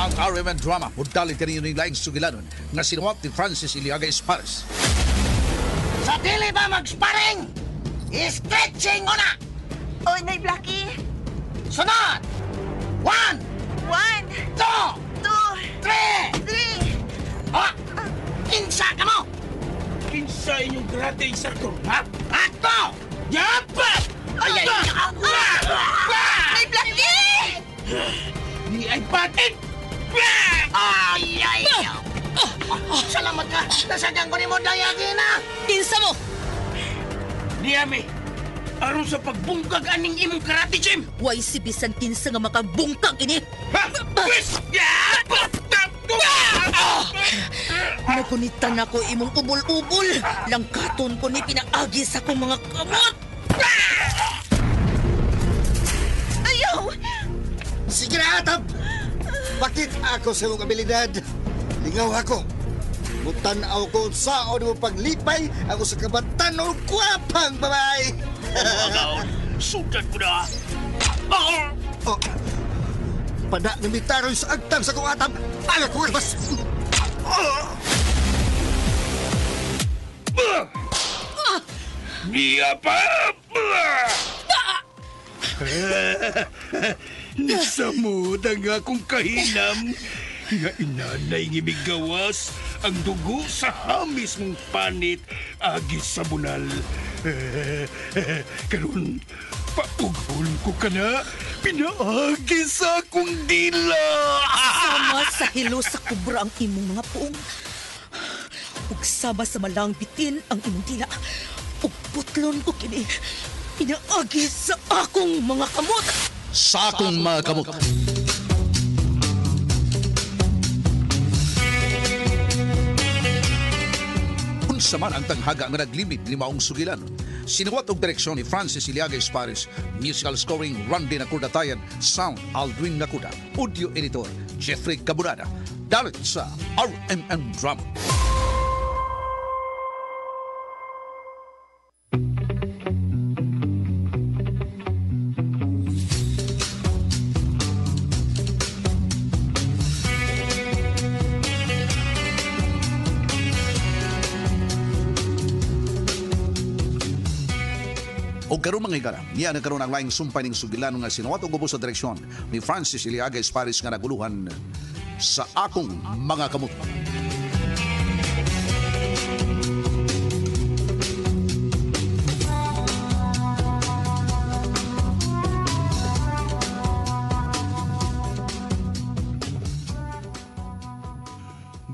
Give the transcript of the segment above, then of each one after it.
Ang RMN drama, mudalit kanino yung laing sugilanon nga sinuwap ni Francis Iliaga Espares. Sa dili ba mag-sparring? I-stretching mo na! Oy, Nay Blackie. Sunod! 1, 1, 2, 3! 3. O! Kinsa ka mo! Kinsa inyong karate instructor, ha? Ako! Yapat! Ay! Nay Blackie! Ni ay patin! Ay! Salamat ka! Nasagang ko ni mo dayagi na! Kinsa mo? Ni Ame, aron sa pagbungkag aning imong karate gym! Way si bisan kinsa nga makabungkag ini. Ha? Pwes! Nagunitan ako imong ubol-ubol. Langkaton ko ni pinaagi sa akong mga kamot. Ayaw! Sige na, Atab! Bakit ako sa iyong abilidad? Lingaw ako. Mutanaw ko saan mo paglipay ako sa kabatan o kwapang babae. Sugat ko na! Oh, pada ng mitaroy sa agtang sa kong Atab. Ayaw ko mas... Niya pa! Nasamod ang akong kahinam. Nga inanay ngimigawas ang dugo sa hamis mong panit agis sa bunal. Karon, paugol ko ka na. Pinaagi sa akong dila. Sama sa hilo sa kubra ang imong mga puong. Ug sama sa malang bitin ang imong dila. Ug putlon ko kini. Pinaagi sa akong mga kamot. Sa akong mga kamot. Unsa man ang tanghaga nga naglimit limaong sugilan. Sinuwat og direksyon ni Francis Iliaga Espares, musical scoring Randy Nakudatayan, sound Aldwin Nakuda, audio editor Jeffrey Caburada. Dalit sa RMN Drama. O karon mga higala, niya nagkaroon ang laing sumpay ng sugilan nga sinuwat og ubos sa direksyon ni Francis Iliaga Espares nga naguluhan sa akong mga kamot.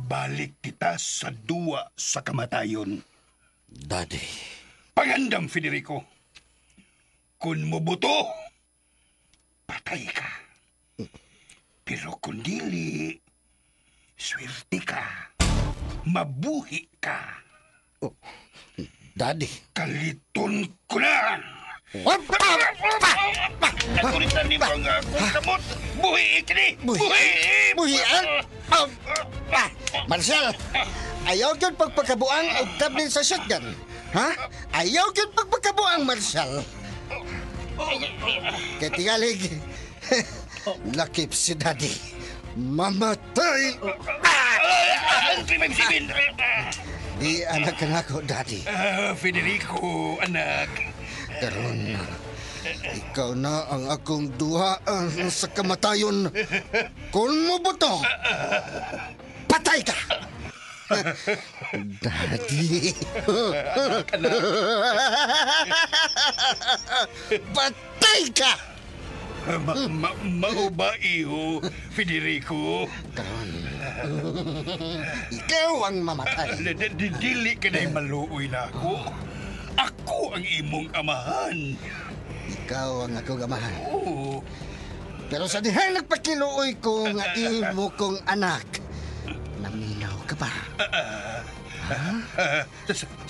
Balik kita sa duwa sa kamatayon. Daddy. Pangandam, Federico. Kung mubuto, patay ka. Pero kung dili, swerte ka. Mabuhi ka. Daddy. Kaliton ko na! Nakulitan ni mga kamot! Buhi ikini! Buhi! Buhian? Marcel, ayaw yun pagpagkabuang o tablin sa shotgun. Ha? Ayaw yun pagpagkabuang, Marcel. Kaya tingalig, lakip si Daddy. Mamatay! Ang klimang sibin! Di anak ka na ako, Daddy. Federico, anak. Karon, ikaw na ang akong duhaan sa kamatayon. Kung mo boto, patay ka! Daddy. Patay ka! Mao ba iyo, Federico? Karon, ikaw ang mamatay. Dili ka na'y maluoy na ako. Ako ang imong amahan. Ikaw ang akong amahan. Oo. Pero sa dihay nagpakiluoy ko nga imo kong anak, naminaw ka pa.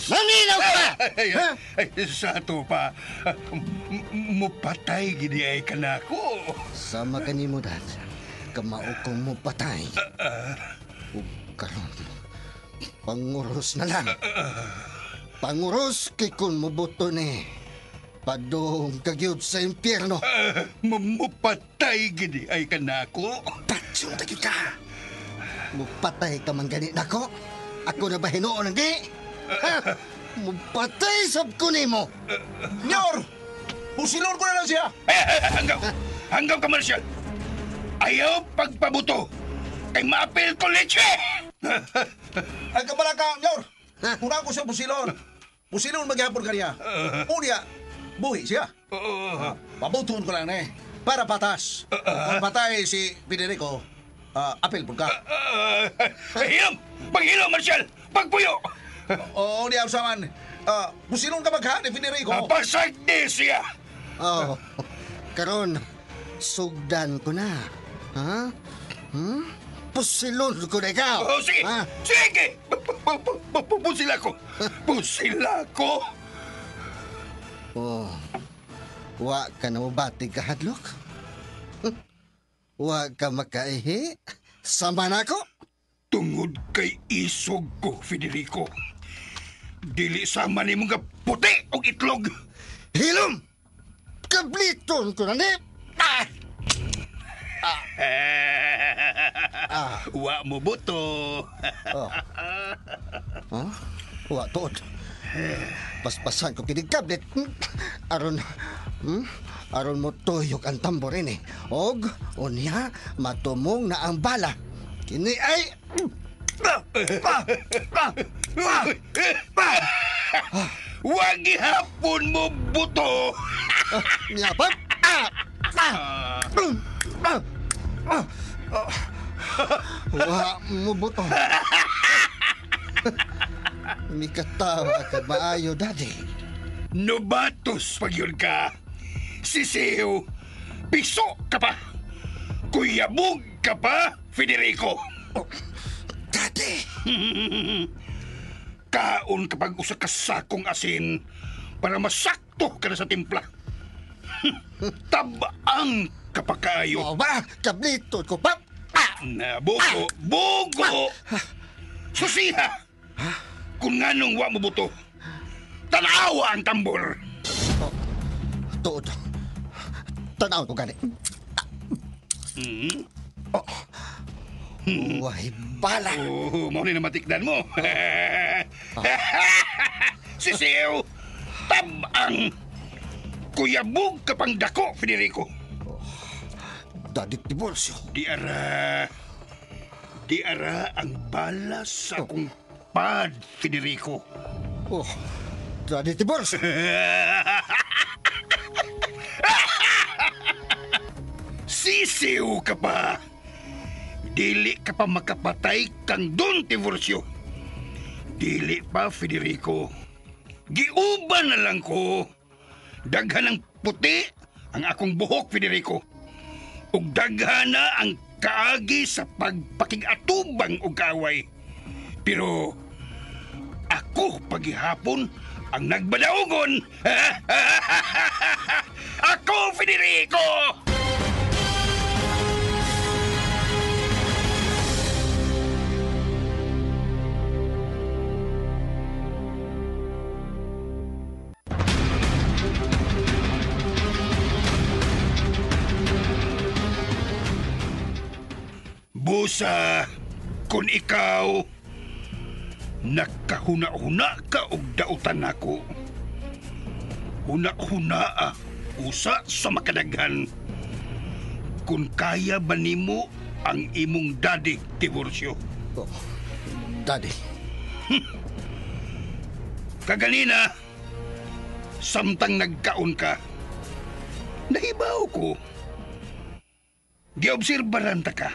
Naminaw ka pa! Ha? Sa ato pa, mupatay gini ay kanako. Sama ka ni mo, Dad. Kamao kong mo patay. Ug karon, panguros na lang. Panguros kay kun mubuto ni padong kagyud sa impyerno. Mupatay gini ay kanako. Patay Suntagi ka. Mupatay ka man ganit nako. Ako na ba hinuon ang di? Ha? Mupatay sab ko nimo. Nyor! Pusilon ko na lang siya! Hanggang ka, Marshal. Ayaw pagpabuto. Kay maapil ko leche! Ay kabala ka, Nyor! Kuna ko siya pusilon. Pusilon maghapon ka niya. Unya, buhi siya. Pabutuon ko lang na para patas. Kung patay si Federico, apel po ka. Hilom! Paghilom, Marshal! Pagpuyo! O, di saman. Pusilon ka magha ni Federico. Napasag di siya! Oh, karon sugdan ko na. Ha? Pusilon ko na ikaw. Oh, sige! Ha? Sige! Pusila ko! Pusila ko! Oh, wa ka na mabati ka hadlok? Wa ka makaihi? Sama na ako? Tungod kay isog ko, Federico. Dili sama ni mong puti o itlog. Hilom! Kabliton ko na ni! Wa mo buto. Oh. Huh? Wa tuod. Paspasan ko kinig kablit. Aron aron mo tuyok ang tambor ini. Og unya matumong na ang bala. Kini ay Wag ihapon mo buto. Nyapa. Wa mo buto. Mikatawa ka maayo, daddy. Nobatos pagyod ka. Sisiw. Piso ka pa. Kuyabog ka pa, Federico. Daddy! Kaon kapag usa ka sakong asin para masakto ka na sa timpla. Tabaang kapakayo. O ba? Kablito ko pa. Na bugo, bugo! Susiha! Kung nganong wa mo buto, tanawa ang tambor. Tuod. Tanaw ko gani. Wahay bala. Oh, mauni na matikdan mo. Sisiw! Tabang! Kuyabog ka pang dako, Federico. Daddy Tiburcio. Di ara ang balas sa akong pad, Federico. Oh, Daddy Tiburcio. Sisiw ka pa. Dili ka pa makapatay kang Don Tiburcio. Dili pa, Federico. Giuban na lang ko. Daghan ng puti ang akong buhok, Federico. Ug daghan na ang kaagi sa pagpakigatubang og kaaway. Pero ako paghihapon ang nagbadaogon. Ako, Federico! Busa, kung ikaw nakahuna-huna ka og dautan nako. Huna-huna usa sa makadaghan. Kung kaya ba nimo ang imong daddy, Tiburcio? Oh, Daddy. Kaganina, samtang nagkaon ka, nahibaw ko. Giobserbaran ta ka.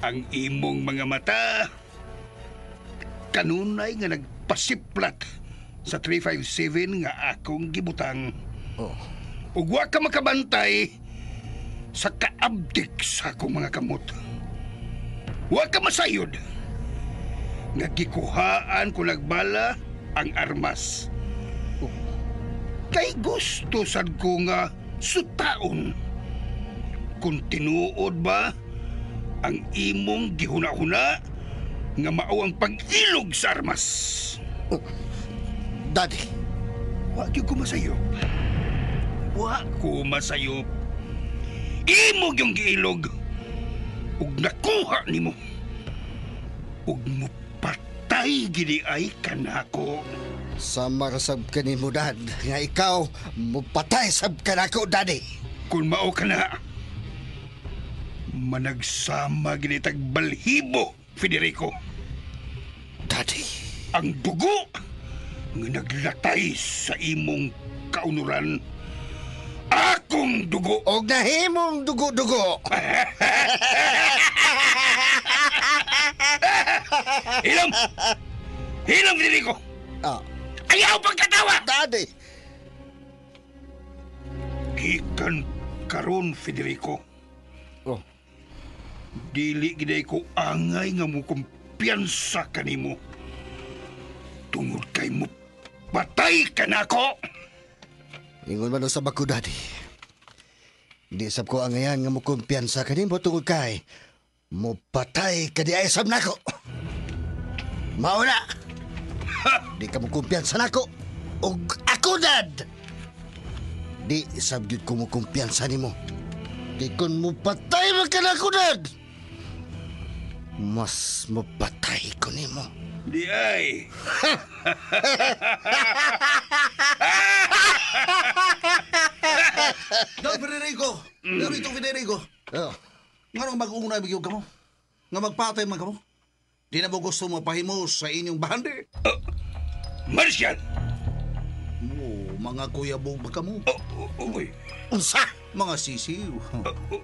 Ang imong mga mata, kanunay nga nagpasiplat sa 357 nga akong gibutang. Oh, Ug wa ka makabantay sa kaabdik sa akong mga kamot. Wa ka masayod nga gikuhaan ko nagbala ang armas. Kay gusto sad ko nga sutaon. Kung tinuod ba ang imong gihuna-huna nga mao ang pag-ilog sa armas. Daddy. Wa gyud ko masayop. Wa ko masayop. Imog yung giilog. ug nakuha nimo. Ug mupatay gini ay kanako. Sama rasab ka ni mo, Dad. Nga ikaw, mupatay sab ka na ako, Daddy. Kung mao ka na, managsama gini tag balhibo, Federico. Daddy. Ang dugo nga naglatay sa imong kaunuran. Akong dugo. Og nahimong dugo-dugo. Hilom! Hilom, Federico! Ah, Ayaw pagkatawa! Daddy. Gikan karon, Federico. Oh. Dili giday ko angay nga mo kumpiyansa kanimo. Tungod kay mo patay ka na ako. Ingon man sa bako, Daddy. Di sab ko angayan nga mo kumpiyansa kanimo tungod kay mo patay ka di ay sab nako. Mao na. Di ka mo kumpiyansa nako. Og ako, Dad. Di sab gyud ko mo kumpiyansa nimo. Di kon mo patay man ka nako, Dad. Mas mapatay ko nimo. Di ay. Don Federico! Narito Federico! Oh. Nga nang mag-uunay magyog ka mo? Nga magpatay man ka mo? Di na mo gusto mapahimo sa inyong bahandi? Martial! Oo, mga kuyabog ba ka mo? Uy. Unsa? Mga sisiw.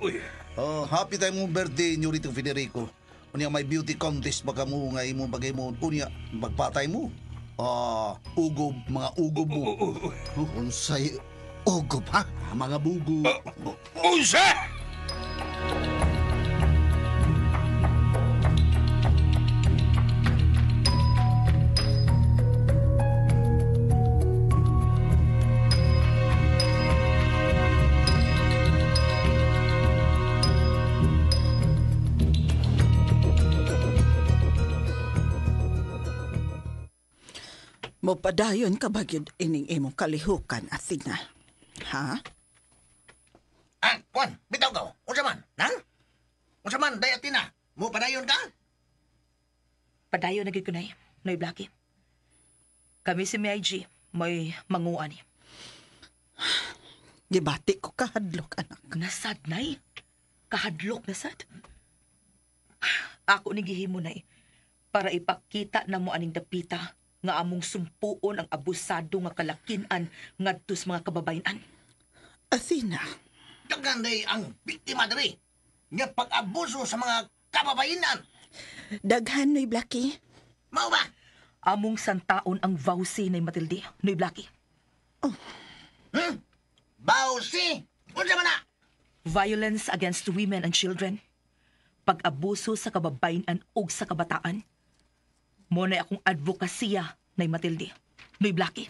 Uy. Happy tayo mong birthday nyo rito, Federico. Unya may beauty contest ba ka mo nga imo bagay mo? Unya, magpatay mo. Ugob, mga ugob mo. Unsay ugob, ha? Mga bugo. Unsa? Mopadayon ka ba gyud ining imong kalihukan, Athena? Ha? Kwan, bitaw ka. Unsa man? Nang? Unsa man, Dayatina? Mo padayon ka? Padayon na gyud ko nay, Noy Blackie. Kami si MIG, may manguan ni. Gibati ko kahadlok, anak. Nasad, nay. Kahadlok nasad. Ako ni gihimo, nay, para ipakita na mo aning dapita nga among sumpuon ang abusado nga kalakinan ngadto sa mga kababayan. Athena, Daghan day ang biktima diri. Nga pag-abuso sa mga kababayenan. daghan, Noy Blackie. Mao ba? Among santaon ang vowsy ni Matilde, Noy Blackie. Bawsi! Unsa man na? Violence against women and children. Pag-abuso sa kababayan ug sa kabataan. Mo na akong advokasya, Nay Matilde, Noy Blackie.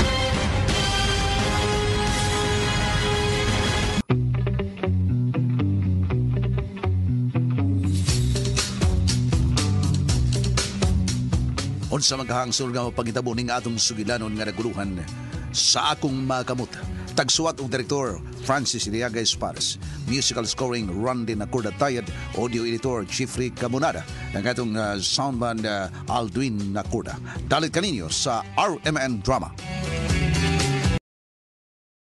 Unsa maghangsol nga pagitabo ning atong sugilanon nga naguluhan sa akong makamot. Tagsuwat og direktor Francis Iliaga Espares, musical scoring Randy Nacorda-Tayad, audio editor Jeffrey Camonada, ang atong soundman Aldwin Nacorda. Dalit kaninyo sa RMN Drama.